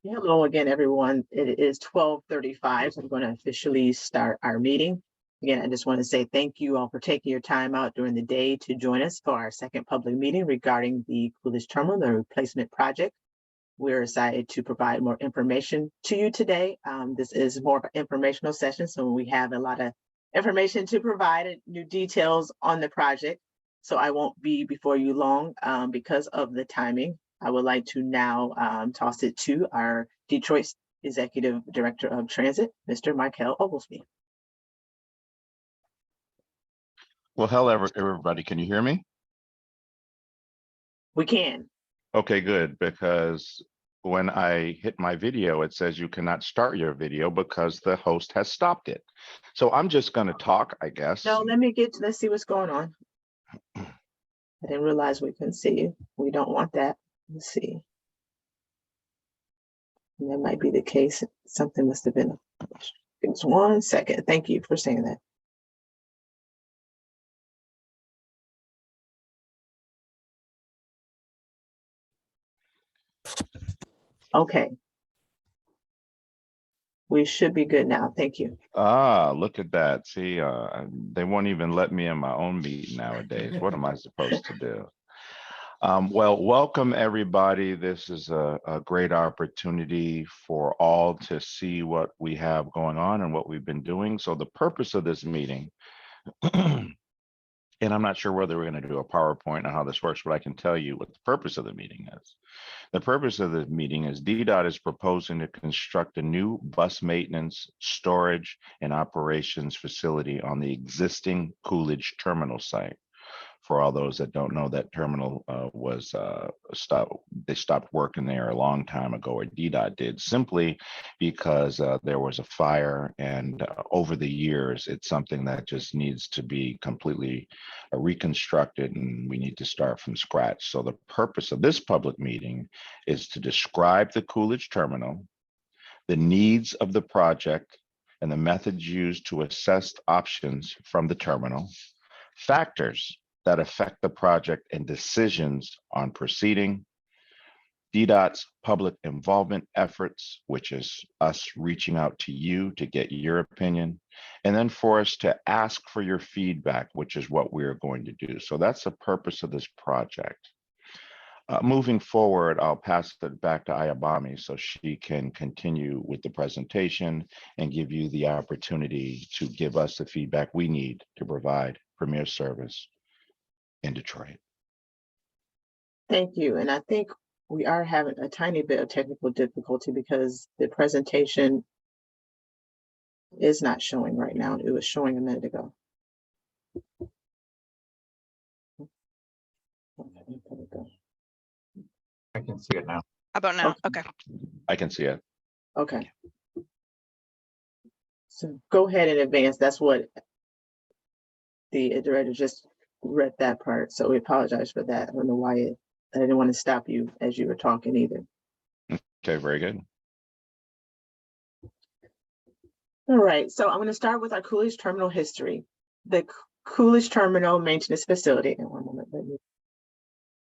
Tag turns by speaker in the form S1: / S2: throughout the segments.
S1: Hello again, everyone. It is 12:35, so I'm going to officially start our meeting. Again, I just want to say thank you all for taking your time out during the day to join us for our second public meeting regarding the Coolidge Terminal, the replacement project. We're excited to provide more information to you today. This is more of an informational session, so we have a lot of information to provide and new details on the project. So I won't be before you long because of the timing. I would like to now toss it to our Detroit Executive Director of Transit, Mr. Michael Oglesby.
S2: Well, hello, everybody. Can you hear me?
S1: We can.
S2: Okay, good, because when I hit my video, it says you cannot start your video because the host has stopped it. So I'm just going to talk, I guess.
S1: No, let's see what's going on. I didn't realize we couldn't see you. We don't want that. Let's see. And that might be the case. Something must have been. Give us 1 second. Thank you for saying that. Okay. We should be good now. Thank you.
S2: Ah, look at that. See, they won't even let me in my own meeting nowadays. What am I supposed to do? Well, welcome everybody. This is a great opportunity for all to see what we have going on and what we've been doing. So the purpose of this meeting, and I'm not sure whether we're going to do a PowerPoint or how this works, but I can tell you what the purpose of the meeting is. The purpose of the meeting is DDOT is proposing to construct a new bus maintenance, storage, and operations facility on the existing Coolidge terminal site. For all those that don't know, that terminal was they stopped working there a long time ago, or DDOT did, simply because there was a fire, and over the years, it's something that just needs to be completely reconstructed, and we need to start from scratch. So the purpose of this public meeting is to describe the Coolidge terminal, the needs of the project, and the methods used to assess options from the terminal, factors that affect the project and decisions on proceeding, DDOT's public involvement efforts, which is us reaching out to you to get your opinion, and then for us to ask for your feedback, which is what we're going to do. So that's the purpose of this project. Moving forward, I'll pass it back to Ayabami so she can continue with the presentation and give you the opportunity to give us the feedback we need to provide premier service in Detroit.
S1: Thank you. And I think we are having a tiny bit of technical difficulty because the presentation is not showing right now. It was showing a minute ago.
S3: I can see it now.
S4: How about now? Okay.
S2: I can see it.
S1: Okay. So go ahead and advance. That's what the director just read that part. So we apologize for that. I don't know why I didn't want to stop you as you were talking either.
S2: Okay, very good.
S1: All right, so I'm going to start with our Coolidge Terminal history. The Coolidge Terminal Maintenance Facility, and one moment, let me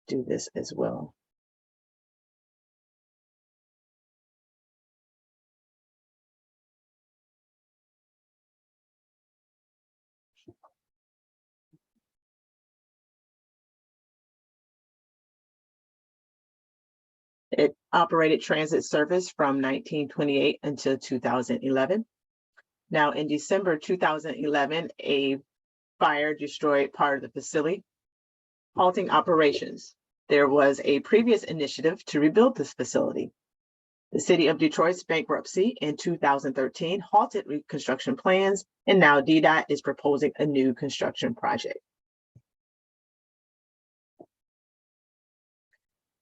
S1: do this as well. It operated transit service from 1928 until 2011. Now, in December 2011, a fire destroyed part of the facility, halting operations. There was a previous initiative to rebuild this facility. The city of Detroit's bankruptcy in 2013 halted reconstruction plans, and now DDOT is proposing a new construction project.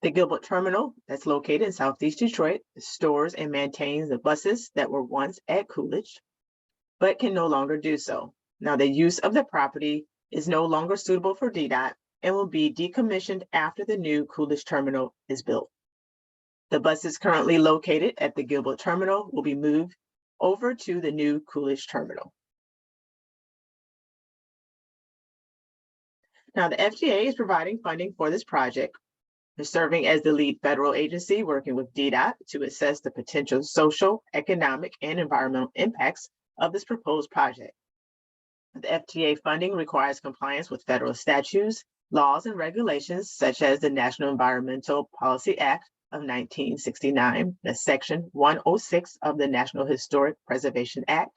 S1: The Gilbert Terminal, that's located in Southeast Detroit, stores and maintains the buses that were once at Coolidge, but can no longer do so. Now, the use of the property is no longer suitable for DDOT and will be decommissioned after the new Coolidge Terminal is built. The buses currently located at the Gilbert Terminal will be moved over to the new Coolidge Terminal. Now, the FTA is providing funding for this project. They're serving as the lead federal agency working with DDOT to assess the potential social, economic, and environmental impacts of this proposed project. The FTA funding requires compliance with federal statutes, laws, and regulations such as the National Environmental Policy Act of 1969, the Section 106 of the National Historic Preservation Act,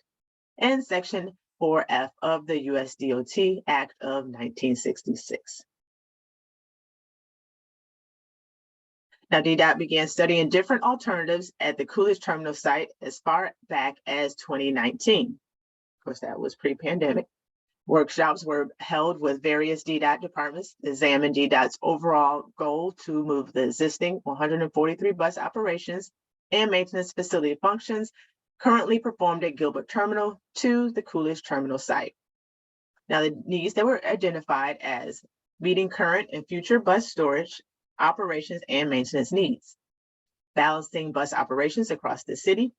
S1: and Section 4F of the US DOT Act of 1966. Now, DDOT began studying different alternatives at the Coolidge terminal site as far back as 2019. Of course, that was pre-pandemic. Workshops were held with various DDOT departments to examine DDOT's overall goal to move the existing 143 bus operations and maintenance facility functions currently performed at Gilbert Terminal to the Coolidge terminal site. Now, the needs that were identified as meeting current and future bus storage, operations, and maintenance needs, balancing bus operations across the city,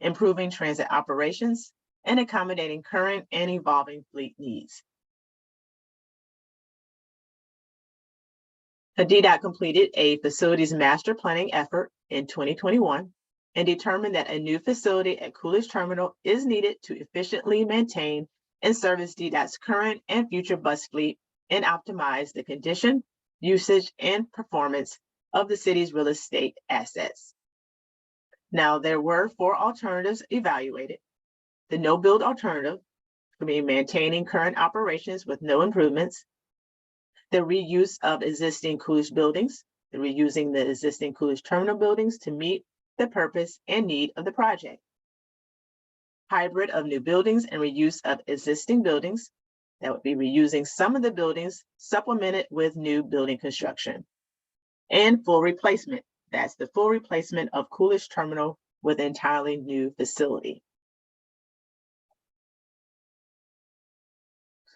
S1: improving transit operations, and accommodating current and evolving fleet needs. The DDOT completed a facilities master planning effort in 2021 and determined that a new facility at Coolidge Terminal is needed to efficiently maintain and service DDOT's current and future bus fleet and optimize the condition, usage, and performance of the city's real estate assets. Now, there were 4 alternatives evaluated. The no-build alternative could be maintaining current operations with no improvements, the reuse of existing Coolidge buildings, the reusing the existing Coolidge terminal buildings to meet the purpose and need of the project, hybrid of new buildings and reuse of existing buildings. That would be reusing some of the buildings supplemented with new building construction, and full replacement. That's the full replacement of Coolidge Terminal with an entirely new facility.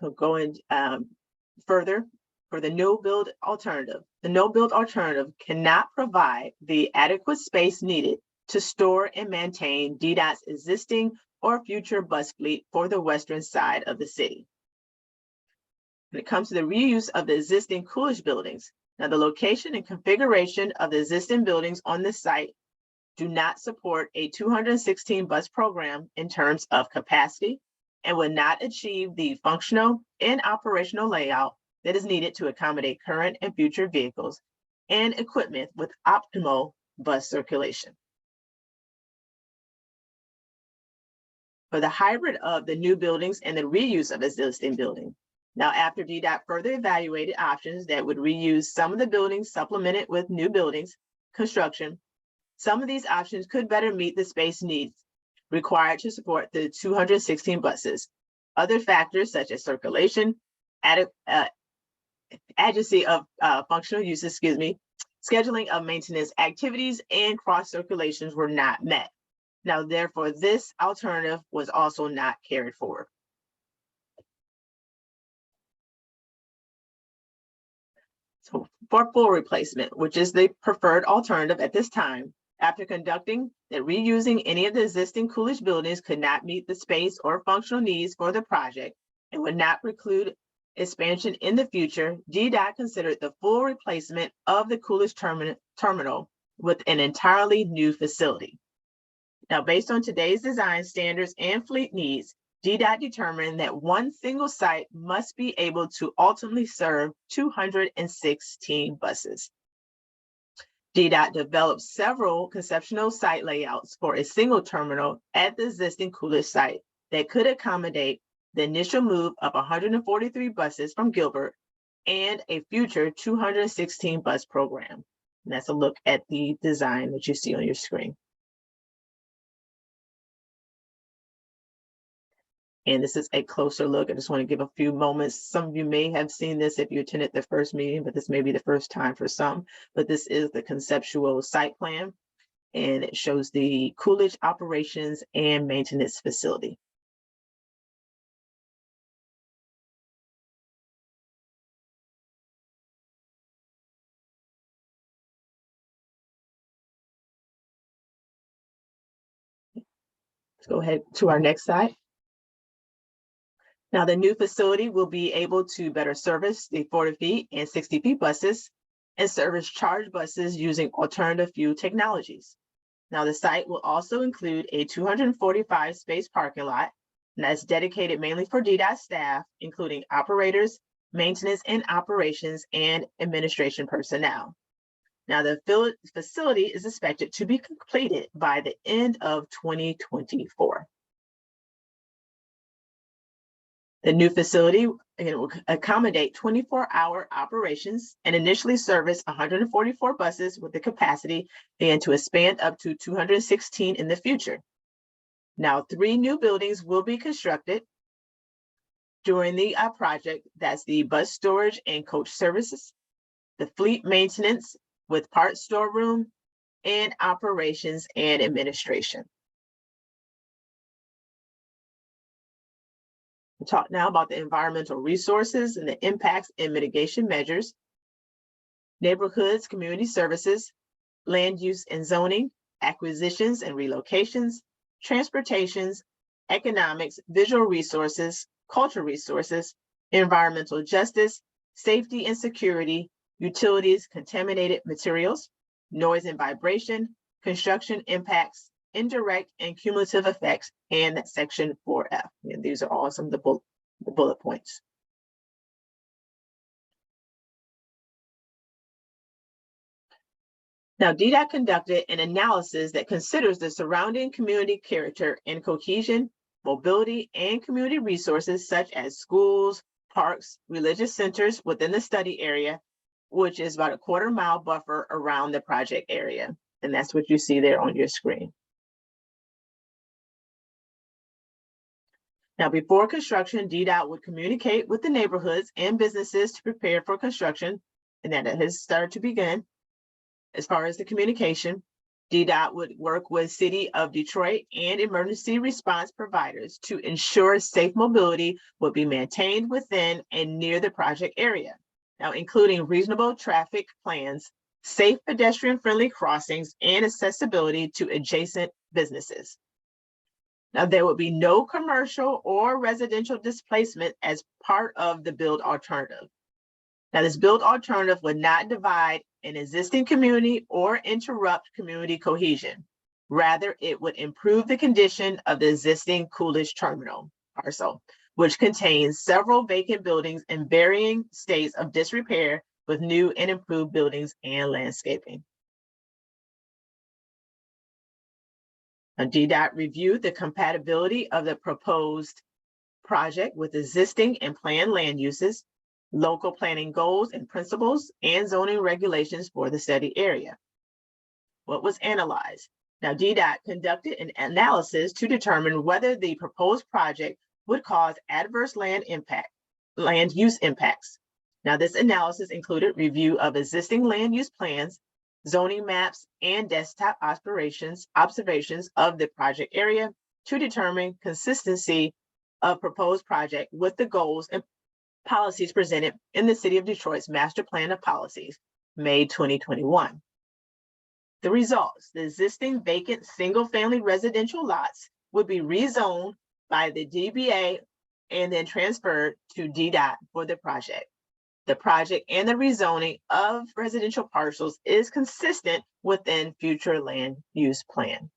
S1: So going further, for the no-build alternative, the no-build alternative cannot provide the adequate space needed to store and maintain DDOT's existing or future bus fleet for the western side of the city. When it comes to the reuse of the existing Coolidge buildings, now the location and configuration of the existing buildings on this site do not support a 216 bus program in terms of capacity and would not achieve the functional and operational layout that is needed to accommodate current and future vehicles and equipment with optimal bus circulation. For the hybrid of the new buildings and the reuse of existing building. Now, after DDOT further evaluated options that would reuse some of the buildings supplemented with new buildings construction, some of these options could better meet the space needs required to support the 216 buses. Other factors such as circulation, adequacy of functional uses, scheduling of maintenance activities, and cross circulations were not met. Now, therefore, this alternative was also not carried forward. So for full replacement, which is the preferred alternative at this time, after conducting that reusing any of the existing Coolidge buildings could not meet the space or functional needs for the project and would not preclude expansion in the future, DDOT considered the full replacement of the Coolidge terminal with an entirely new facility. Now, based on today's design standards and fleet needs, DDOT determined that one single site must be able to ultimately serve 216 buses. DDOT developed several conceptual site layouts for a single terminal at the existing Coolidge site that could accommodate the initial move of 143 buses from Gilbert and a future 216 bus program. And that's a look at the design that you see on your screen. And this is a closer look. I just want to give a few moments. Some of you may have seen this if you attended the first meeting, but this may be the first time for some. But this is the conceptual site plan, and it shows the Coolidge operations and maintenance facility. Let's go ahead to our next slide. Now, the new facility will be able to better service the 40 feet and 60 feet buses and service charge buses using alternative fuel technologies. Now, the site will also include a 245 space parking lot, and that's dedicated mainly for DDOT staff, including operators, maintenance and operations, and administration personnel. Now, the facility is expected to be completed by the end of 2024. The new facility will accommodate 24-hour operations and initially service 144 buses with the capacity to expand up to 216 in the future. Now, 3 new buildings will be constructed during the project. That's the bus storage and coach services, the fleet maintenance with parts storeroom, and operations and administration. We'll talk now about the environmental resources and the impacts and mitigation measures, neighborhoods, community services, land use and zoning, acquisitions and relocations, transportations, economics, visual resources, cultural resources, environmental justice, safety and security, utilities, contaminated materials, noise and vibration, construction impacts, indirect and cumulative effects, and section 4F. And these are all some of the bullet points. Now, DDOT conducted an analysis that considers the surrounding community character and cohesion, mobility, and community resources such as schools, parks, religious centers within the study area, which is about a quarter-mile buffer around the project area. And that's what you see there on your screen. Now, before construction, DDOT would communicate with the neighborhoods and businesses to prepare for construction, and that has started to begin. As far as the communication, DDOT would work with City of Detroit and emergency response providers to ensure safe mobility would be maintained within and near the project area. Now, including reasonable traffic plans, safe pedestrian-friendly crossings, and accessibility to adjacent businesses. Now, there would be no commercial or residential displacement as part of the build alternative. Now, this build alternative would not divide an existing community or interrupt community cohesion. Rather, it would improve the condition of the existing Coolidge terminal parcel, which contains several vacant buildings in varying states of disrepair with new and improved buildings and landscaping. Now, DDOT reviewed the compatibility of the proposed project with existing and planned land uses, local planning goals and principles, and zoning regulations for the study area. What was analyzed? Now, DDOT conducted an analysis to determine whether the proposed project would cause adverse land use impacts. Now, this analysis included review of existing land use plans, zoning maps, and desktop observations of the project area to determine consistency of proposed project with the goals and policies presented in the City of Detroit's Master Plan of Policies, May 2021. The results: the existing vacant single-family residential lots would be rezoned by the DBA and then transferred to DDOT for the project. The project and the rezoning of residential parcels is consistent within future land use plan.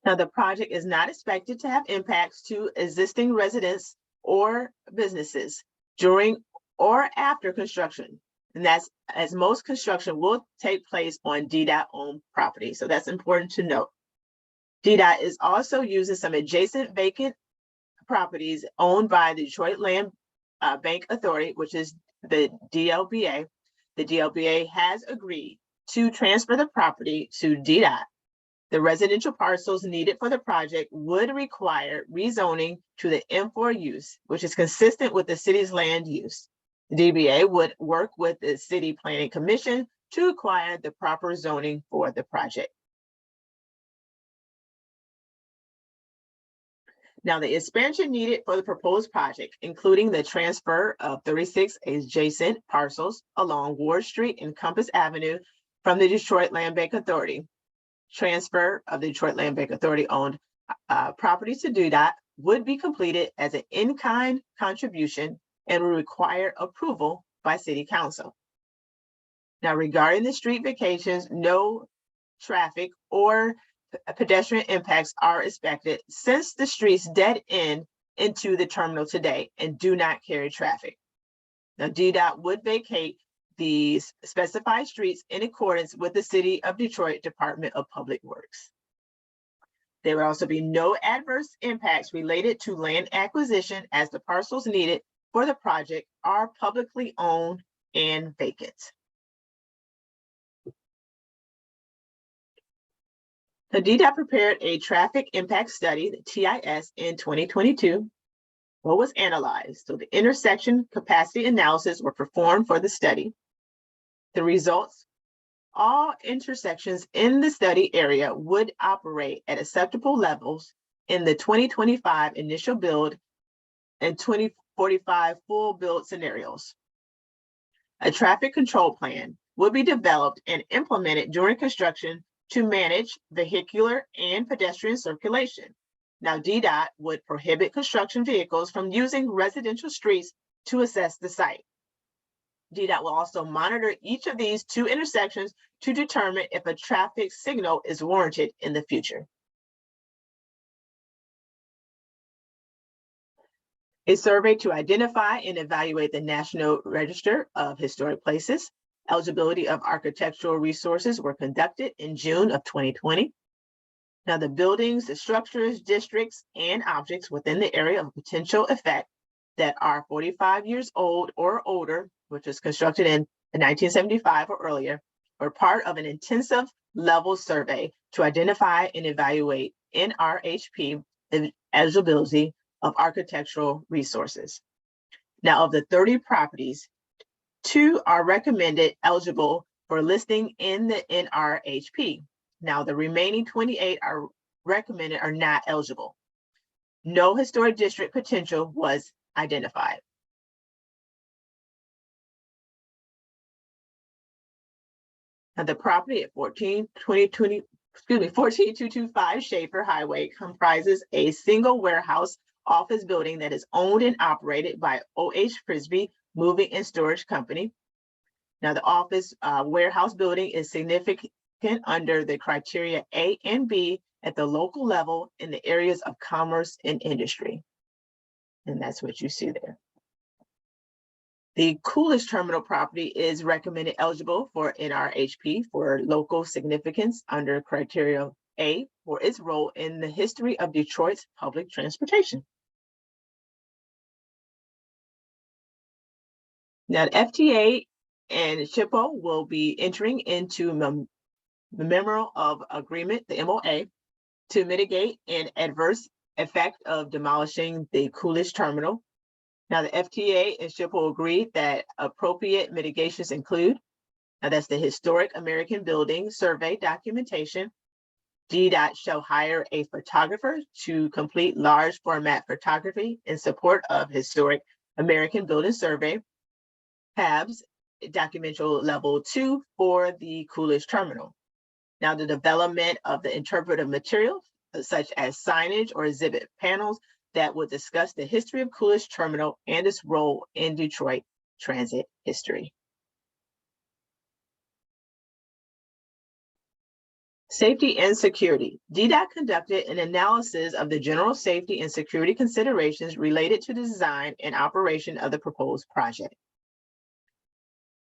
S1: Now, the project is not expected to have impacts to existing residents or businesses during or after construction. And that's as most construction will take place on DDOT-owned property. So that's important to note. DDOT is also using some adjacent vacant properties owned by the Detroit Land Bank Authority, which is the DLBA. The DLBA has agreed to transfer the property to DDOT. The residential parcels needed for the project would require rezoning to the M4 use, which is consistent with the city's land use. The DBA would work with the City Planning Commission to acquire the proper zoning for the project. Now, the expansion needed for the proposed project, including the transfer of 36 adjacent parcels along Ward Street and Compass Avenue from the Detroit Land Bank Authority. Transfer of the Detroit Land Bank Authority owned properties to DDOT would be completed as an in-kind contribution and will require approval by City Council. Now, regarding the street vacations, no traffic or pedestrian impacts are expected since the streets dead end into the terminal today and do not carry traffic. Now, DDOT would vacate these specified streets in accordance with the City of Detroit Department of Public Works. There will also be no adverse impacts related to land acquisition, as the parcels needed for the project are publicly owned and vacant. The DDOT prepared a traffic impact study, the TIS, in 2022. What was analyzed? So the intersection capacity analysis were performed for the study. The results: all intersections in the study area would operate at acceptable levels in the 2025 initial build and 2045 full build scenarios. A traffic control plan will be developed and implemented during construction to manage vehicular and pedestrian circulation. Now, DDOT would prohibit construction vehicles from using residential streets to access the site. DDOT will also monitor each of these two intersections to determine if a traffic signal is warranted in the future. A survey to identify and evaluate the National Register of Historic Places eligibility of architectural resources were conducted in June of 2020. Now, the buildings, the structures, districts, and objects within the area of potential effect that are 45 years old or older, which was constructed in 1975 or earlier, were part of an intensive level survey to identify and evaluate NRHP the eligibility of architectural resources. Now, of the 30 properties, 2 are recommended eligible for listing in the NRHP. Now, the remaining 28 are recommended are not eligible. No historic district potential was identified. Now, the property at 14225 Schaefer Highway comprises a single warehouse office building that is owned and operated by O.H. Frisbee Moving and Storage Company. Now, the office warehouse building is significant under the criteria A and B at the local level in the areas of commerce and industry. And that's what you see there. The Coolidge terminal property is recommended eligible for NRHP for local significance under criteria A for its role in the history of Detroit's public transportation. Now, the FTA and SHPO will be entering into the Memorandum of Agreement, the MOA, to mitigate an adverse effect of demolishing the Coolidge terminal. Now, the FTA and SHPO agreed that appropriate mitigations include, now that's the Historic American Building Survey documentation. DDOT shall hire a photographer to complete large format photography in support of Historic American Building Survey. HABs, documental level 2 for the Coolidge terminal. Now, the development of the interpretive materials, such as signage or exhibit panels that would discuss the history of Coolidge terminal and its role in Detroit transit history. Safety and security. DDOT conducted an analysis of the general safety and security considerations related to the design and operation of the proposed project.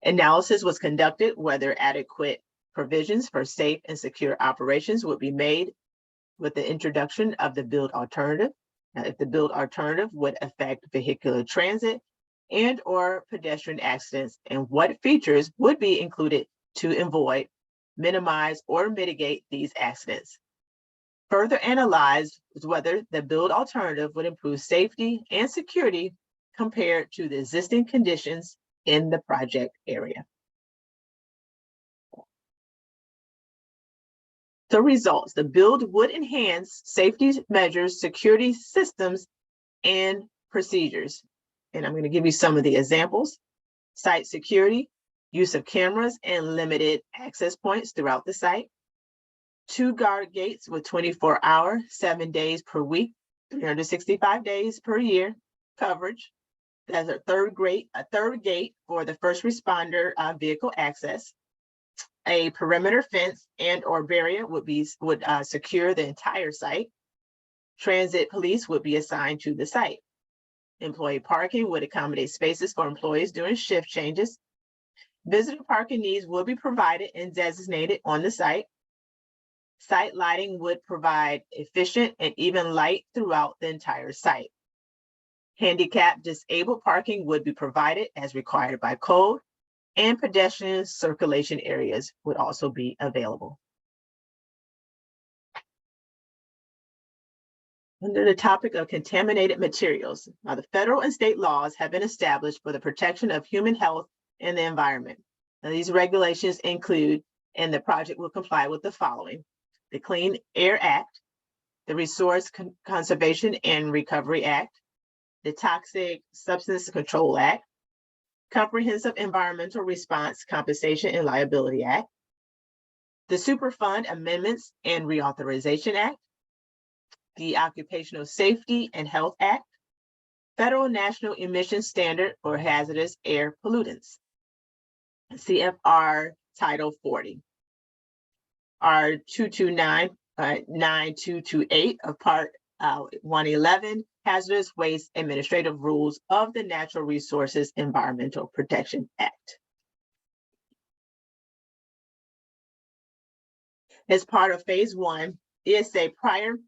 S1: Analysis was conducted whether adequate provisions for safe and secure operations would be made with the introduction of the build alternative. Now, if the build alternative would affect vehicular transit and or pedestrian accidents, and what features would be included to avoid, minimize, or mitigate these accidents. Further analyzed whether the build alternative would improve safety and security compared to the existing conditions in the project area. The results: the build would enhance safety measures, security systems, and procedures. And I'm going to give you some of the examples. Site security, use of cameras and limited access points throughout the site. 2 guard gates with 24-hour, 7 days per week, 365 days per year coverage. There's a third gate for the first responder vehicle access. A perimeter fence and or barrier would secure the entire site. Transit police would be assigned to the site. Employee parking would accommodate spaces for employees during shift changes. Visitor parking needs will be provided and designated on the site. Site lighting would provide efficient and even light throughout the entire site. Handicap disabled parking would be provided as required by code, and pedestrian circulation areas would also be available. Under the topic of contaminated materials, now the federal and state laws have been established for the protection of human health and the environment. Now, these regulations include, and the project will comply with the following: the Clean Air Act, the Resource Conservation and Recovery Act, the Toxic Substance Control Act, Comprehensive Environmental Response Compensation and Liability Act, the Superfund Amendments and Reauthorization Act, the Occupational Safety and Health Act, Federal National Emission Standard for Hazardous Air Pollutants, CFR Title 40, R 229-9228 of Part 111, Hazardous Waste Administrative Rules of the Natural Resources Environmental Protection Act. As part of Phase 1, ESA prior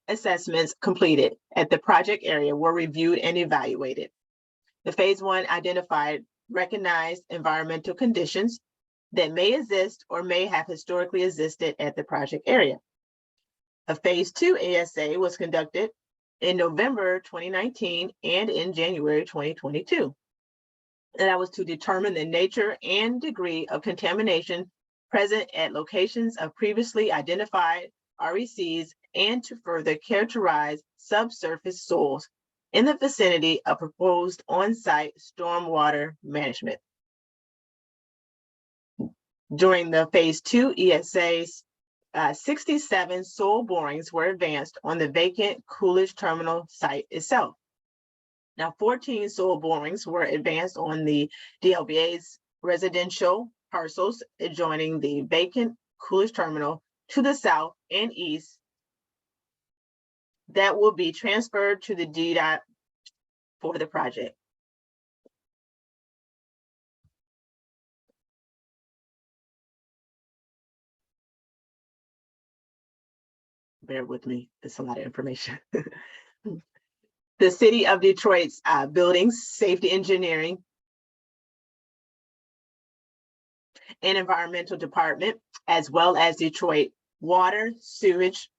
S1: assessments completed at the project area were reviewed and evaluated. The Phase 1 identified recognized environmental conditions that may exist or may have historically existed at the project area. A Phase 2 ASA was conducted in November 2019 and in January 2022. And that was to determine the nature and degree of contamination present at locations of previously identified RECs and to further characterize subsurface soils in the vicinity of proposed on-site stormwater management. During the Phase 2 ESA's 67 soil borings were advanced on the vacant Coolidge terminal site itself. Now, 14 soil borings were advanced on the DLBA's residential parcels adjoining the vacant Coolidge terminal to the south and east that will be transferred to the DDOT for the project. Bear with me, it's a lot of information. The City of Detroit's Buildings, Safety Engineering and Environmental Department, as well as Detroit Water Sewage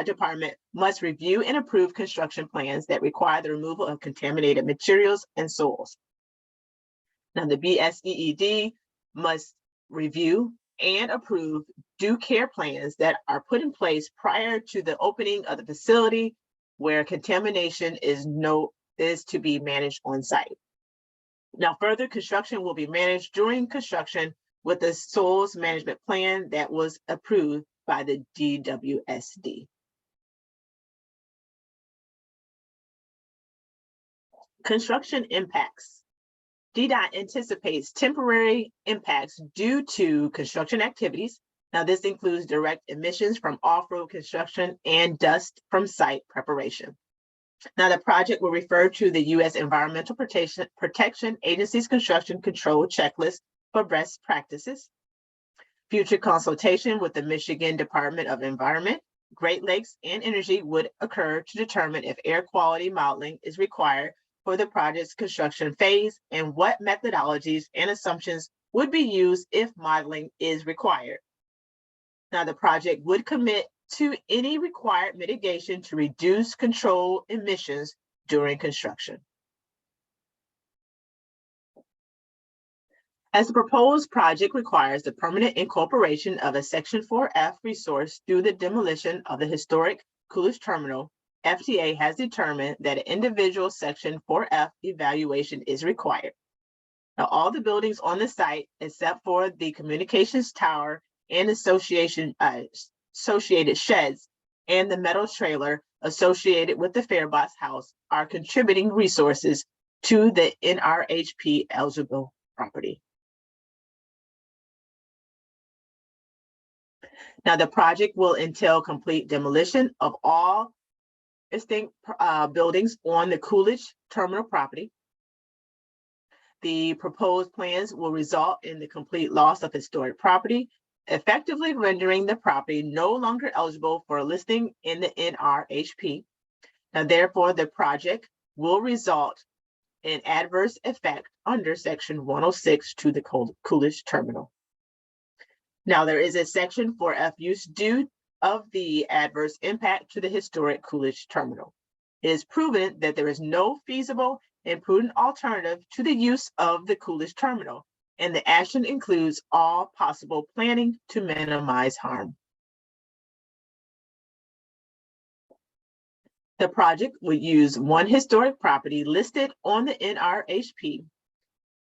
S1: Department, must review and approve construction plans that require the removal of contaminated materials and soils. Now, the BSEED must review and approve due care plans that are put in place prior to the opening of the facility where contamination is to be managed on site. Now, further construction will be managed during construction with the soils management plan that was approved by the DWSD. Construction impacts. DDOT anticipates temporary impacts due to construction activities. Now, this includes direct emissions from off-road construction and dust from site preparation. Now, the project will refer to the U.S. Environmental Protection Agency's construction control checklist for best practices. Future consultation with the Michigan Department of Environment, Great Lakes, and Energy would occur to determine if air quality modeling is required for the project's construction phase and what methodologies and assumptions would be used if modeling is required. Now, the project would commit to any required mitigation to reduce control emissions during construction. As the proposed project requires the permanent incorporation of a Section 4F resource through the demolition of the historic Coolidge terminal, FTA has determined that an individual Section 4F evaluation is required. Now, all the buildings on the site, except for the communications tower and associated sheds and the metal trailer associated with the Fairbox house, are contributing resources to the NRHP eligible property. Now, the project will entail complete demolition of all distinct buildings on the Coolidge terminal property. The proposed plans will result in the complete loss of historic property, effectively rendering the property no longer eligible for a listing in the NRHP. Now, therefore, the project will result in adverse effect under Section 106 to the Coolidge terminal. Now, there is a Section 4F use due of the adverse impact to the historic Coolidge terminal. It is proven that there is no feasible and prudent alternative to the use of the Coolidge terminal, and the action includes all possible planning to minimize harm. The project would use one historic property listed on the NRHP,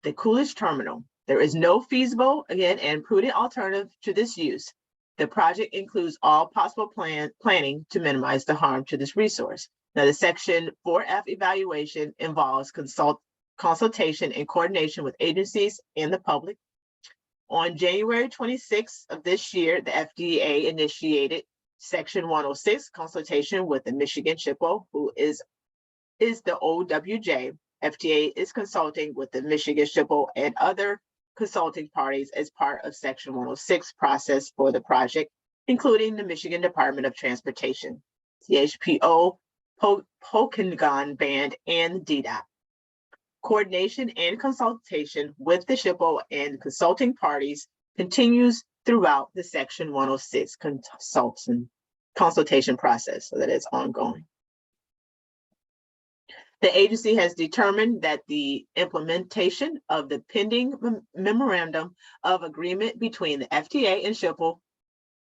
S1: the Coolidge terminal. There is no feasible, again, and prudent alternative to this use. The project includes all possible planning to minimize the harm to this resource. Now, the Section 4F evaluation involves consultation and coordination with agencies and the public. On January 26th of this year, the FDA initiated Section 106 consultation with the Michigan SHPO, who is the OWJ. FDA is consulting with the Michigan SHPO and other consulting parties as part of Section 106 process for the project, including the Michigan Department of Transportation, CHPO, Pokégon Band, and DDOT. Coordination and consultation with the SHPO and consulting parties continues throughout the Section 106 consultation process, so that is ongoing. The agency has determined that the implementation of the pending memorandum of agreement between the FDA and SHPO,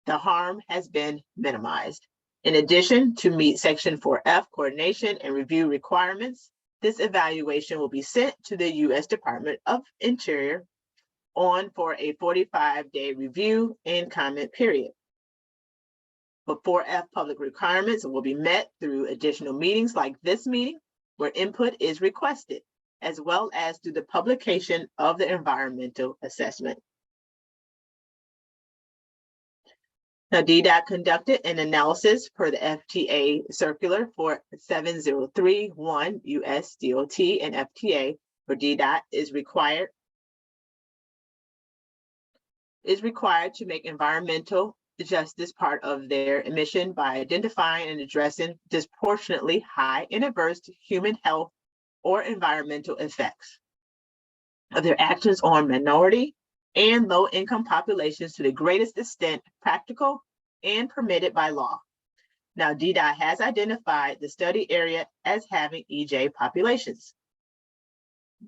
S1: the harm has been minimized. In addition, to meet Section 4F coordination and review requirements, this evaluation will be sent to the U.S. Department of Interior for a 45-day review and comment period. But 4F public requirements will be met through additional meetings like this meeting, where input is requested, as well as through the publication of the environmental assessment. Now, DDOT conducted an analysis per the FTA circular for 7031 US DOT and FTA, where DDOT is required to make environmental justice part of their mission by identifying and addressing disproportionately high and adverse human health or environmental effects of their actions on minority and low-income populations to the greatest extent practical and permitted by law. Now, DDOT has identified the study area as having EJ populations.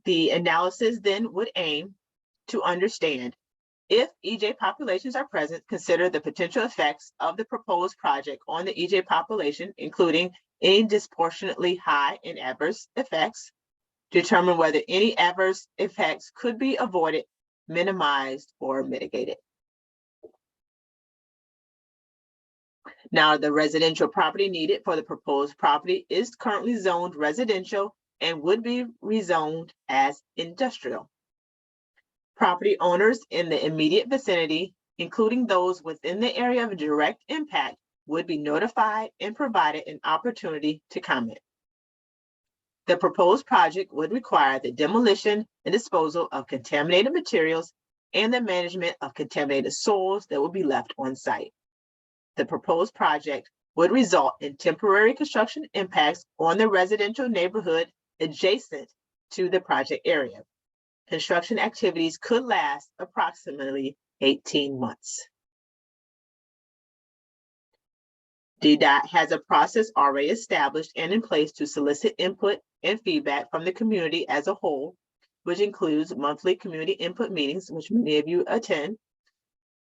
S1: The analysis then would aim to understand if EJ populations are present, consider the potential effects of the proposed project on the EJ population, including any disproportionately high and adverse effects, determine whether any adverse effects could be avoided, minimized, or mitigated. Now, the residential property needed for the proposed property is currently zoned residential and would be rezoned as industrial. Property owners in the immediate vicinity, including those within the area of direct impact, would be notified and provided an opportunity to comment. The proposed project would require the demolition and disposal of contaminated materials and the management of contaminated soils that will be left on site. The proposed project would result in temporary construction impacts on the residential neighborhood adjacent to the project area. Construction activities could last approximately 18 months. DDOT has a process already established and in place to solicit input and feedback from the community as a whole, which includes monthly community input meetings, which many of you attend.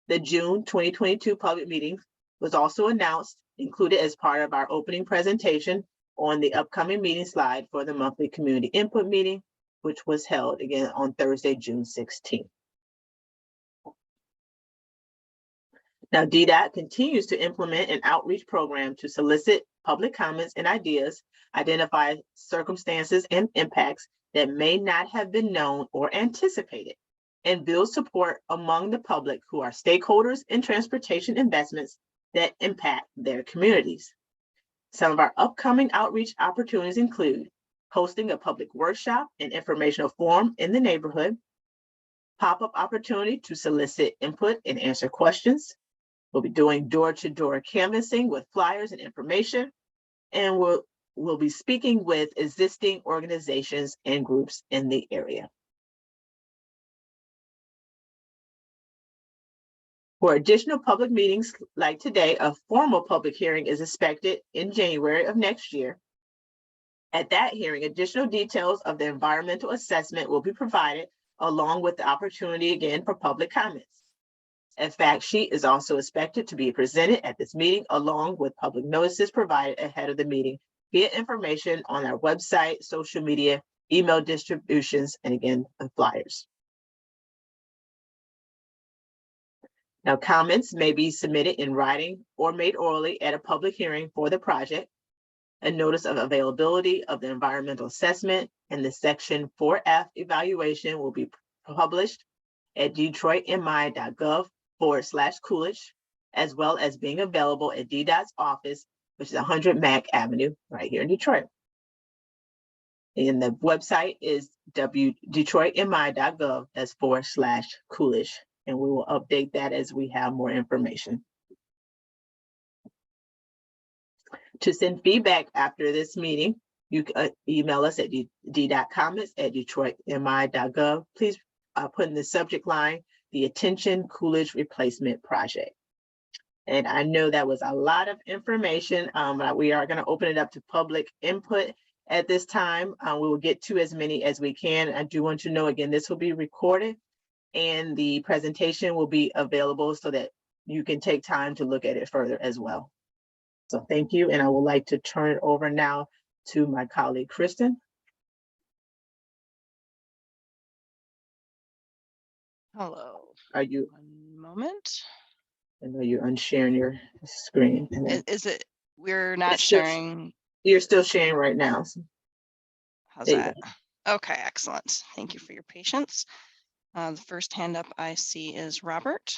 S1: The June 2022 public meeting was also announced, included as part of our opening presentation on the upcoming meeting slide for the monthly community input meeting, which was held again on Thursday, June 16th. Now, DDOT continues to implement an outreach program to solicit public comments and ideas, identify circumstances and impacts, that may not have been known or anticipated, and build support among the public who are stakeholders in transportation investments that impact their communities. Some of our upcoming outreach opportunities include hosting a public workshop and informational forum in the neighborhood, pop-up opportunity to solicit input and answer questions. We'll be doing door-to-door canvassing with flyers and information, and we'll be speaking with existing organizations and groups in the area. For additional public meetings like today, a formal public hearing is expected in January of next year. At that hearing, additional details of the environmental assessment will be provided, along with the opportunity again for public comments. A fact sheet is also expected to be presented at this meeting, along with public notices provided ahead of the meeting via information on our website, social media, email distributions, and again, flyers. Now, comments may be submitted in writing or made orally at a public hearing for the project. A notice of availability of the environmental assessment and the Section 4F evaluation will be published at detroitmi.gov/Coolidge, as well as being available at DDOT's office, which is 100 Mack Avenue, right here in Detroit. And the website is detroitmi.gov/Coolidge. And we will update that as we have more information. To send feedback after this meeting, you can email us at d.comments@detroitmi.gov. Please put in the subject line, the Attention Coolidge Replacement Project. And I know that was a lot of information. We are going to open it up to public input at this time. We will get to as many as we can. I do want to know, again, this will be recorded and the presentation will be available so that you can take time to look at it further as well. So thank you, and I would like to turn it over now to my colleague, Kristen.
S3: Hello.
S1: Are you?
S3: One moment.
S1: I know you're unsharing your screen. And then
S3: Is it? We're not
S1: it's still,
S3: sharing.
S1: you're still sharing right now. So
S3: How's
S1: there you
S3: that? Okay, excellent. Thank you for your patience. The first hand up I see is Robert.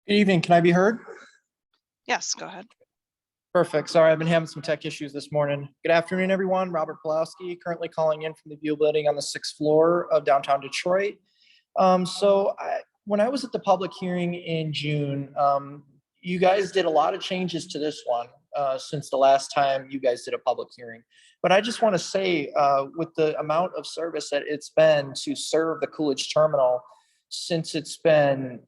S4: Good evening. Can I be heard?
S3: Yes, go ahead.
S4: Perfect. Sorry, I've been having some tech issues this morning. Good afternoon, everyone. Robert Pulowski, currently calling in from the View Building on the 6th floor of downtown Detroit. When I was at the public hearing in June, you guys did a lot of changes to this one since the last time you guys did a public hearing. But I just want to say, with the amount of service that it's been to serve the Coolidge terminal since it's been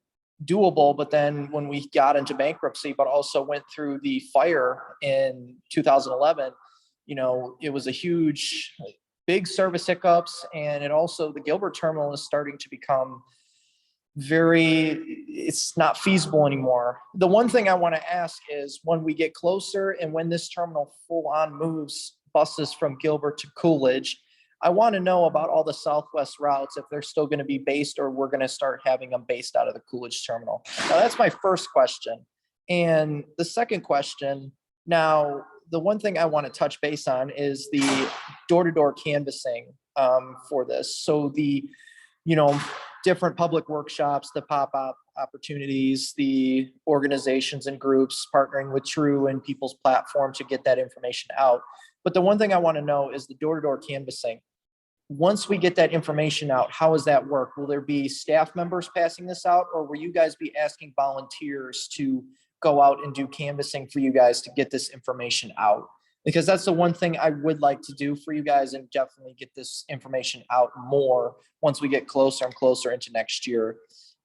S4: doable, but then when we got into bankruptcy, but also went through the fire in 2011, you know, it was a huge, big service hiccups. And it also, the Gilbert terminal is starting to become it's not feasible anymore. The one thing I want to ask is when we get closer and when this terminal full on moves buses from Gilbert to Coolidge, I want to know about all the Southwest routes, if they're still going to be based or we're going to start having them based out of the Coolidge terminal. Now, that's my first question. And the second question, now, the one thing I want to touch base on is the door-to-door canvassing for this. So the, different public workshops, the pop-up opportunities, the organizations and groups partnering with True and people's platform to get that information out. But the one thing I want to know is the door-to-door canvassing. Once we get that information out, how does that work? Will there be staff members passing this out, or will you guys be asking volunteers to go out and do canvassing for you guys to get this information out? Because that's the one thing I would like to do for you guys and definitely get this information out more once we get closer and closer into next year.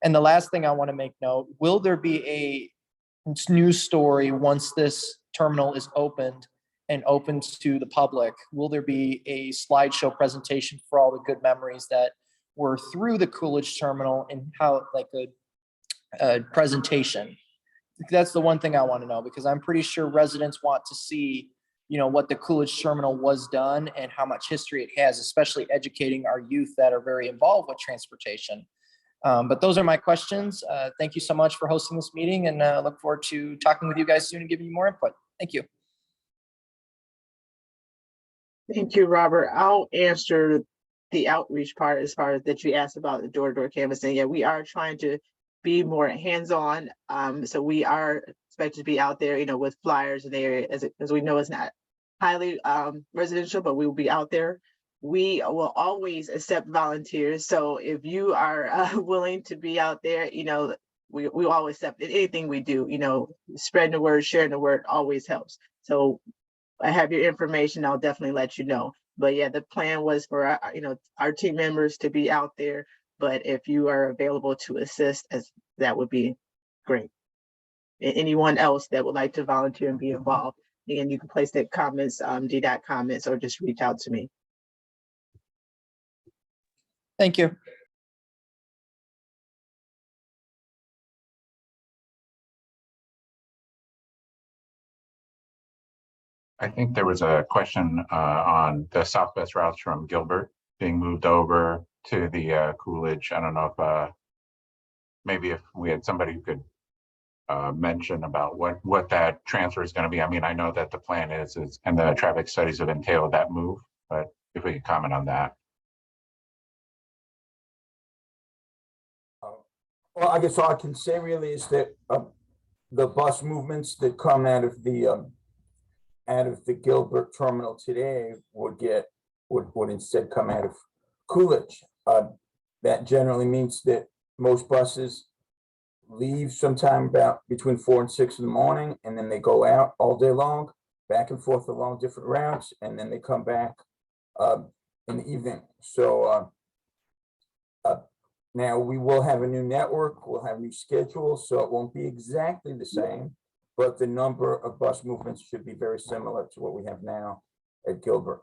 S4: And the last thing I want to make note, will there be a news story once this terminal is opened and open to the public? Will there be a slideshow presentation for all the good memories that were through the Coolidge terminal and how, like a presentation? That's the one thing I want to know, because I'm pretty sure residents want to see, what the Coolidge terminal was done and how much history it has, especially educating our youth that are very involved with transportation. But those are my questions. Thank you so much for hosting this meeting, and look forward to talking with you guys soon and giving you more input. Thank you.
S1: Thank you, Robert. I'll answer the outreach part as far as that you asked about the door-to-door canvassing. Yeah, we are trying to be more hands-on. So we are expected to be out there, with flyers in the area, as we know it's not highly residential, but we will be out there. We will always accept volunteers. So if you are willing to be out there, we always accept anything we do, spreading the word, sharing the word always helps. So I have your information. I'll definitely let you know. But yeah, the plan was for our team members to be out there. But if you are available to assist, that would be great. Anyone else that would like to volunteer and be involved, again, you can place that comments, DDOT comments, or just reach out to me.
S4: Thank you.
S5: I think there was a question on the southwest routes from Gilbert being moved over to the Coolidge. I don't know if maybe if we had somebody who could mention about what that transfer is going to be. I mean, I know that the plan is and the traffic studies have entailed that move, but if we could comment on that.
S6: Well, I guess all I can say really is that the bus movements that come out of the Gilbert terminal today would instead come out of Coolidge. That generally means that most buses leave sometime about between 4 and 6 in the morning, and then they go out all day long, back and forth along different routes, and then they come back in the evening. So now we will have a new network, we'll have new schedules, so it won't be exactly the same, but the number of bus movements should be very similar to what we have now at Gilbert.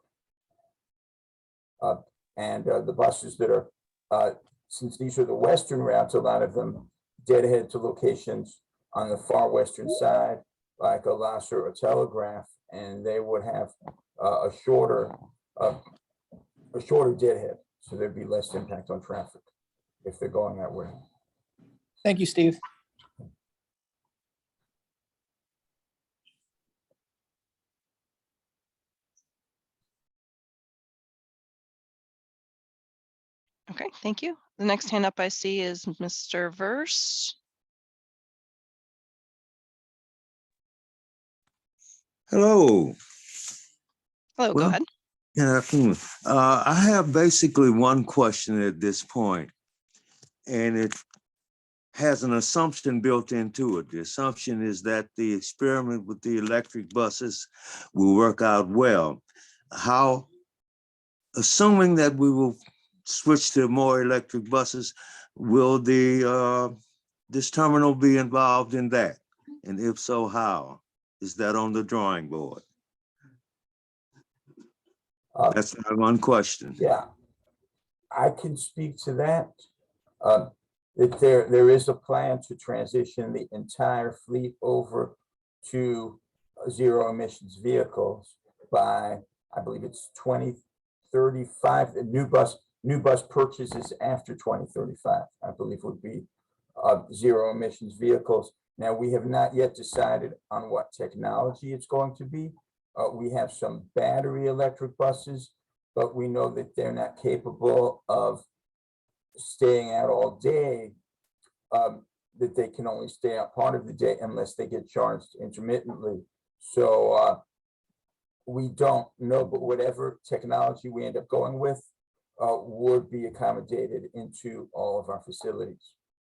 S6: And the buses that are, since these are the western routes, a lot of them deadhead to locations on the far western side, like a Lasser or Telegraph, and they would have a shorter deadhead, so there'd be less impact on traffic if they're going that way.
S4: Thank you, Steve.
S3: Okay, thank you. The next hand up I see is Mr. Verse.
S7: Hello.
S3: Hello, go
S7: Well,
S3: ahead.
S7: good afternoon. I have basically one question at this point, and it has an assumption built into it. The assumption is that the experiment with the electric buses will work out well. How, assuming that we will switch to more electric buses, will this terminal be involved in that? And if so, how? Is that on the drawing board? That's my one question.
S6: Yeah, I can speak to that. That there is a plan to transition the entire fleet over to zero emissions vehicles by, I believe it's 2035. The new bus purchases after 2035, I believe, would be zero emissions vehicles. Now, we have not yet decided on what technology it's going to be. We have some battery electric buses, but we know that they're not capable of staying out all day, that they can only stay out part of the day unless they get charged intermittently. So we don't know, but whatever technology we end up going with would be accommodated into all of our facilities.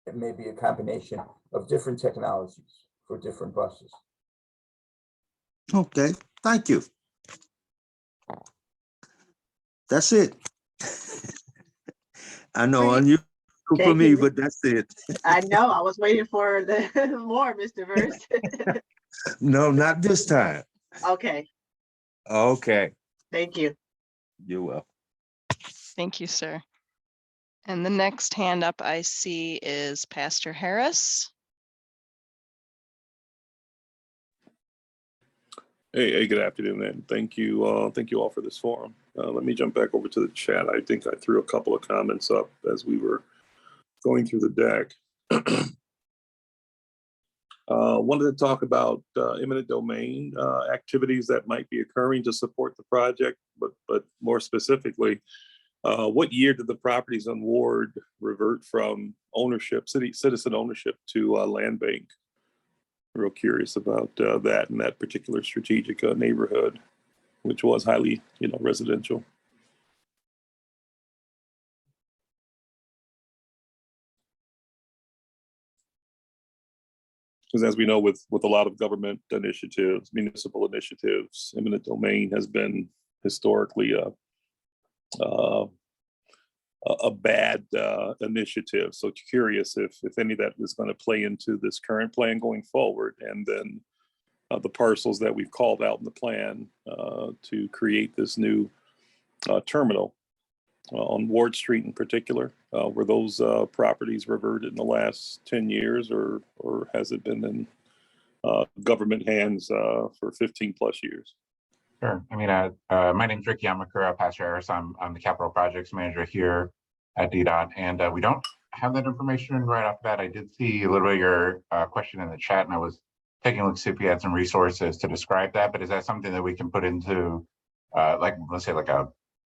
S6: It may be a combination of different technologies for different buses.
S7: Okay, thank you. That's it. I know,
S1: Great.
S7: unusual for
S1: Thank
S7: me,
S1: you.
S7: but that's it.
S1: I know, I was waiting for the more, Mr. Verse.
S7: No, not this time.
S1: Okay,
S7: Okay,
S1: thank you.
S7: you're welcome.
S3: Thank you, sir. And the next hand up I see is Pastor Harris.
S8: Hey, good afternoon, and thank you all for this forum. Let me jump back over to the chat. I think I threw a couple of comments up as we were going through the deck. Wanted to talk about eminent domain activities that might be occurring to support the project, but more specifically, what year did the properties on Ward revert from ownership, citizen ownership to land bank? Real curious about that in that particular strategic neighborhood, which was highly, residential. Because as we know, with a lot of government initiatives, municipal initiatives, eminent domain has been historically a bad initiative. So curious if any of that is going to play into this current plan going forward, and then the parcels that we've called out in the plan to create this new terminal on Ward Street in particular. Were those properties reverted in the last 10 years, or has it been in government hands for 15 plus years?
S5: Sure. I mean, my name is Rick Yamakura, Pastor Harris. I'm the capital projects manager here at DDOT, and we don't have that information right off the bat. I did see a little bit of your question in the chat, and I was taking a look to see if we had some resources to describe that. But is that something that we can put into, like, let's say, like a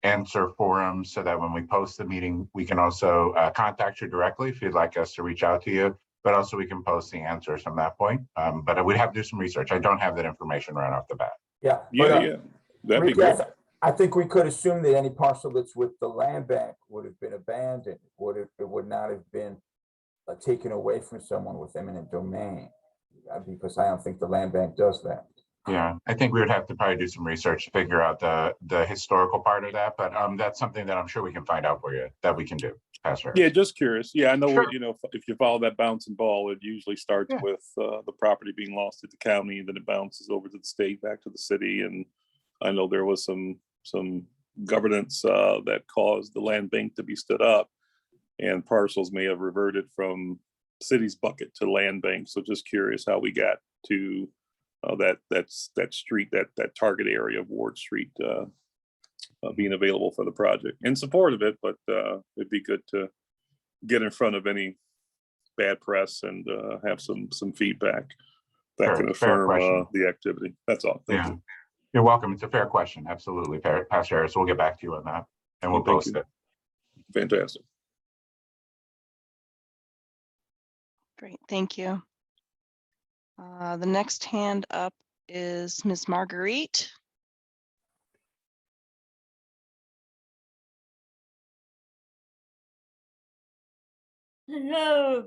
S5: answer forum, so that when we post the meeting, we can also contact you directly if you'd like us to reach out to you, but also we can post the answers from that point. But we'd have to do some research. I don't have that information right off the bat.
S6: Yeah.
S8: Yeah, that'd be
S6: Rick,
S8: great.
S6: I think we could assume that any parcel that's with the land bank would have been abandoned, it would not have been taken away from someone with eminent domain, because I don't think the land bank does that.
S5: Yeah, I think we would have to probably do some research to figure out the historical part of that, but that's something that I'm sure we can find out for you, that we can do, Pastor.
S8: Yeah, just curious. Yeah, I know,
S5: Sure.
S8: If you follow that bouncing ball, it usually starts
S5: Yeah.
S8: with the property being lost to the county, and then it bounces over to the state, back to the city. And I know there was some governance that caused the land bank to be stood up, and parcels may have reverted from city's bucket to land bank. So just curious how we got to that street, that target area of Ward Street being available for the project. In support of it, but it'd be good to get in front of any bad press and have some feedback that
S5: Sure,
S8: can
S5: fair
S8: affirm
S5: question.
S8: the activity. That's all. Thank you.
S5: You're welcome. It's a fair question. Absolutely, Pastor Harris. We'll get back to you on that, and we'll
S8: Thank
S5: post
S8: you.
S5: it.
S8: Fantastic.
S3: Great, thank you. The next hand up is Ms. Marguerite.
S9: Hello,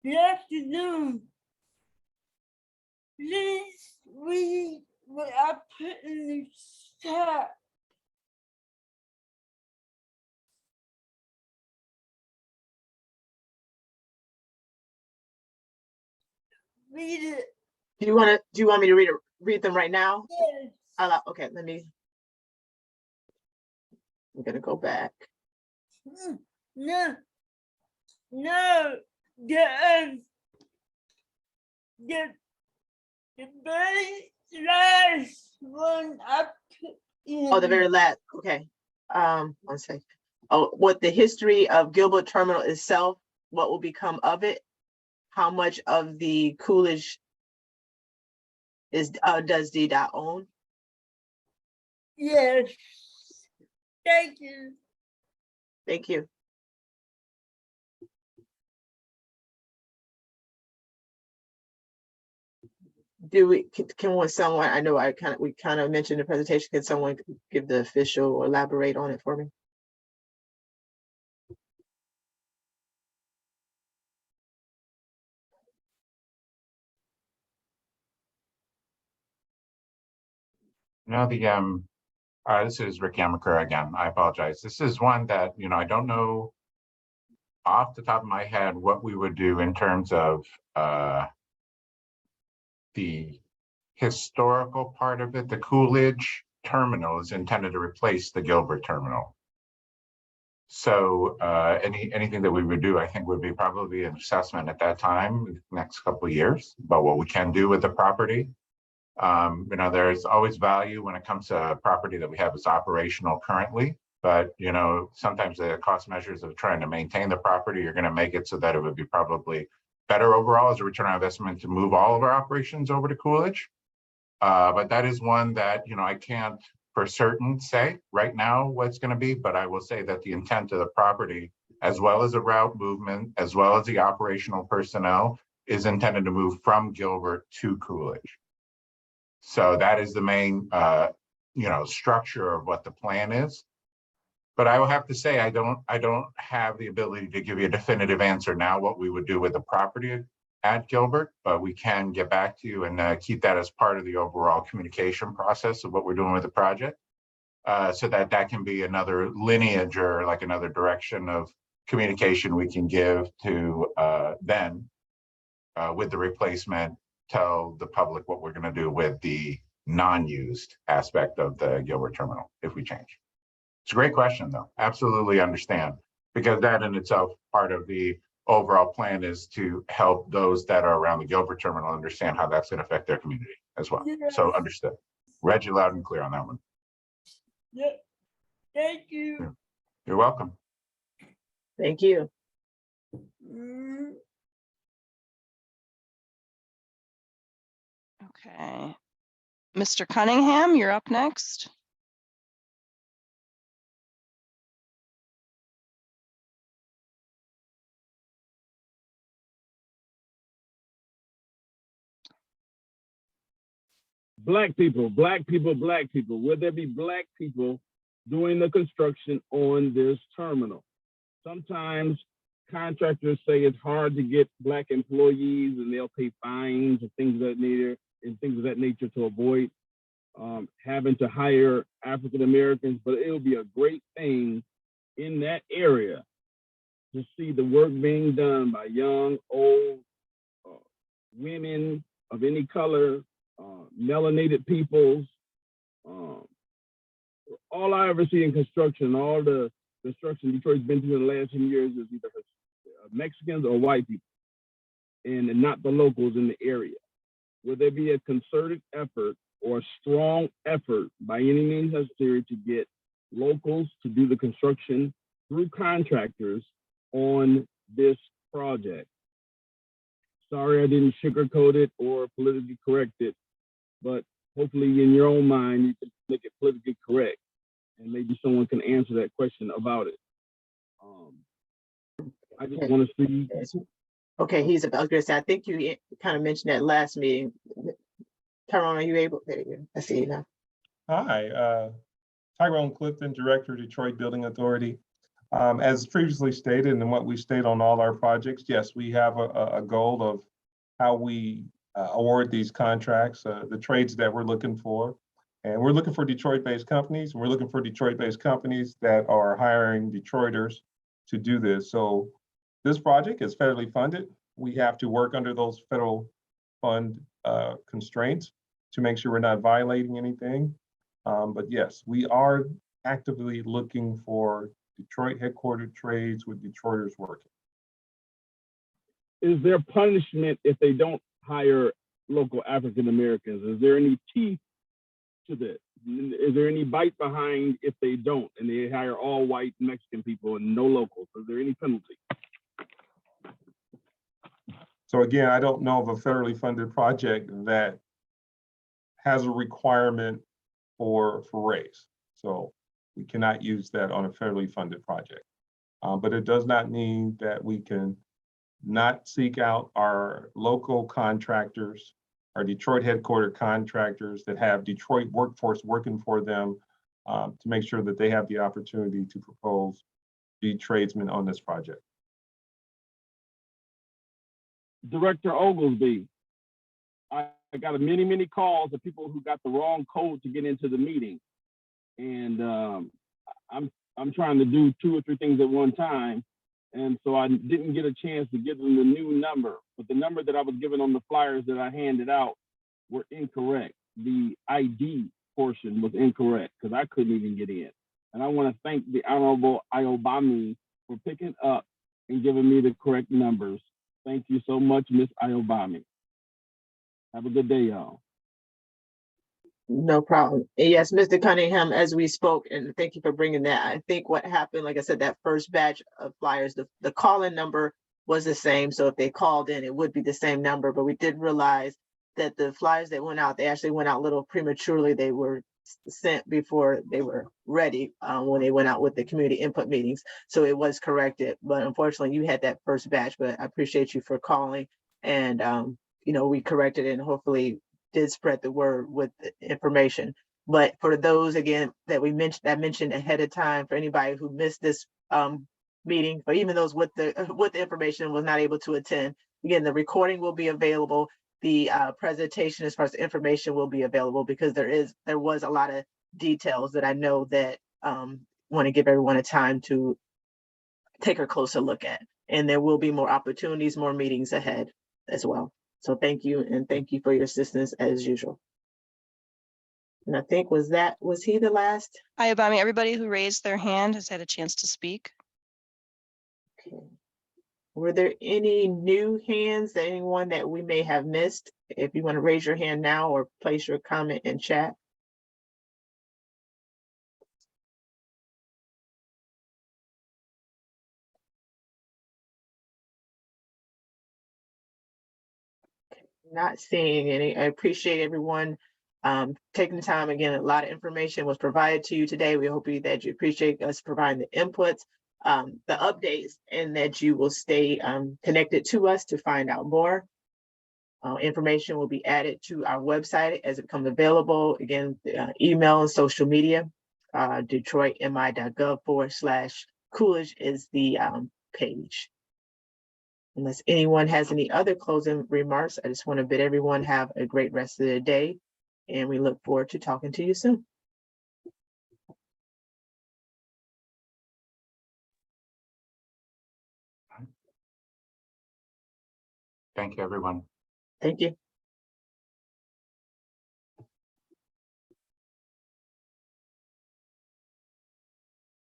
S9: good afternoon. Please read what I put in the chat. Read it.
S1: Do you want me to read them right now?
S9: Yes.
S1: Okay, I'm gonna go back.
S9: No, the very last one I put in.
S1: Oh, the very last, okay. 1 second. Oh, what the history of Gilbert Terminal itself, what will become of it? How much of the Coolidge does DDOT own?
S9: Yes. Thank you.
S1: Thank you. Can someone, I know we kind of mentioned the presentation, can someone give the official or elaborate on it for me?
S5: No, this is Rick Yamakura again. I apologize. This is one that, I don't know off the top of my head what we would do in terms of the historical part of it. The Coolidge terminal is intended to replace the Gilbert terminal. So anything that we would do, I think, would be probably an assessment at that time, next couple of years, about what we can do with the property. There's always value when it comes to a property that we have as operational currently, but sometimes the cost measures of trying to maintain the property, you're going to make it so that it would be probably better overall as a return on investment to move all of our operations over to Coolidge. But that is one that, I can't for certain say right now what's going to be, but I will say that the intent of the property, as well as the route movement, as well as the operational personnel, is intended to move from Gilbert to Coolidge. So that is the main, structure of what the plan is. But I will have to say, I don't have the ability to give you a definitive answer now what we would do with the property at Gilbert, but we can get back to you and keep that as part of the overall communication process of what we're doing with the project. So that can be another lineage or like another direction of communication we can give to then with the replacement, tell the public what we're going to do with the non-used aspect of the Gilbert terminal if we change. It's a great question, though. Absolutely understand, because that in itself, part of the overall plan is to help those that are around the Gilbert terminal understand how that's going to affect their community as well. So
S9: Yes.
S5: understood. Read you loud and clear on that one.
S9: Yep. Thank you.
S5: You're welcome.
S1: Thank you.
S9: Mm,
S3: Okay. Mr. Cunningham, you're up next.
S10: Black people, black people, black people. Will there be black people doing the construction on this terminal? Sometimes contractors say it's hard to get black employees and they'll pay fines and things of that nature to avoid having to hire African Americans, but it'll be a great thing in that area to see the work being done by young, old, women of any color, melanated peoples. All I ever see in construction, all the construction Detroit's been through in the last 10 years is either Mexicans or white people, and not the locals in the area. Will there be a concerted effort or a strong effort by any means necessary to get locals to do the construction through contractors on this project? Sorry I didn't sugarcoat it or politically correct it, but hopefully in your own mind you can make it politically correct, and maybe someone can answer that question about it. I just want to see.
S1: Okay, I was gonna say, I think you kind of mentioned that last meeting. Tyrone, are you able? There you go. I see you now.
S11: Hi, Tyrone Clifton, Director, Detroit Building Authority. As previously stated, and what we state on all our projects, yes, we have a goal of how we award these contracts, the trades that we're looking for. And we're looking for Detroit-based companies. We're looking for Detroit-based companies that are hiring Detroiters to do this. So this project is federally funded. We have to work under those federal fund constraints to make sure we're not violating anything. But yes, we are actively looking for Detroit headquartered trades with Detroiters working.
S10: Is there punishment if they don't hire local African Americans? Is there any teeth to this? Is there any bite behind if they don't and they hire all white Mexican people and no locals? Is there any penalty?
S11: So again, I don't know of a federally funded project that has a requirement for race. So we cannot use that on a federally funded project. But it does not mean that we can not seek out our local contractors, our Detroit headquartered contractors that have Detroit workforce working for them to make sure that they have the opportunity to propose the tradesmen on this project.
S10: Director Oglesby, I got many calls of people who got the wrong code to get into the meeting. And I'm trying to do 2 or 3 things at one time. And so I didn't get a chance to give them the new number, but the number that I was given on the flyers that I handed out were incorrect. The ID portion was incorrect because I couldn't even get in. And I want to thank the Honorable Iobami for picking up and giving me the correct numbers. Thank you so much, Ms. Iobami. Have a good day, y'all.
S1: No problem. Yes, Mr. Cunningham, as we spoke, and thank you for bringing that. I think what happened, like I said, that first batch of flyers, the call-in number was the same. So if they called in, it would be the same number, but we did realize that the flyers that went out, they actually went out a little prematurely. They were sent before they were ready when they went out with the community input meetings. So it was corrected, but unfortunately you had that first batch, but I appreciate you for calling. And, we corrected it and hopefully did spread the word with the information. But for those, again, that I mentioned ahead of time, for anybody who missed this meeting, or even those with the information was not able to attend, again, the recording will be available. The presentation as far as the information will be available, because there was a lot of details that I know that want to give everyone a time to take a closer look at. And there will be more opportunities, more meetings ahead as well. So thank you, and thank you for your assistance as usual. And I think was he the last?
S3: Ayobami, everybody who raised their hand has had a chance to speak.
S1: Okay. Were there any new hands, anyone that we may have missed? If you want to raise your hand now or place your comment in chat. Not seeing any. I appreciate everyone taking the time. Again, a lot of information was provided to you today. We hope that you appreciate us providing the inputs, the updates, and that you will stay connected to us to find out more. Information will be added to our website as it becomes available. Again, email and social media, detroitmi.gov/Coolidge is the page. Unless anyone has any other closing remarks, I just want to bid everyone have a great rest of the day, and we look forward to talking to you soon.
S5: Thank you, everyone.
S1: Thank you.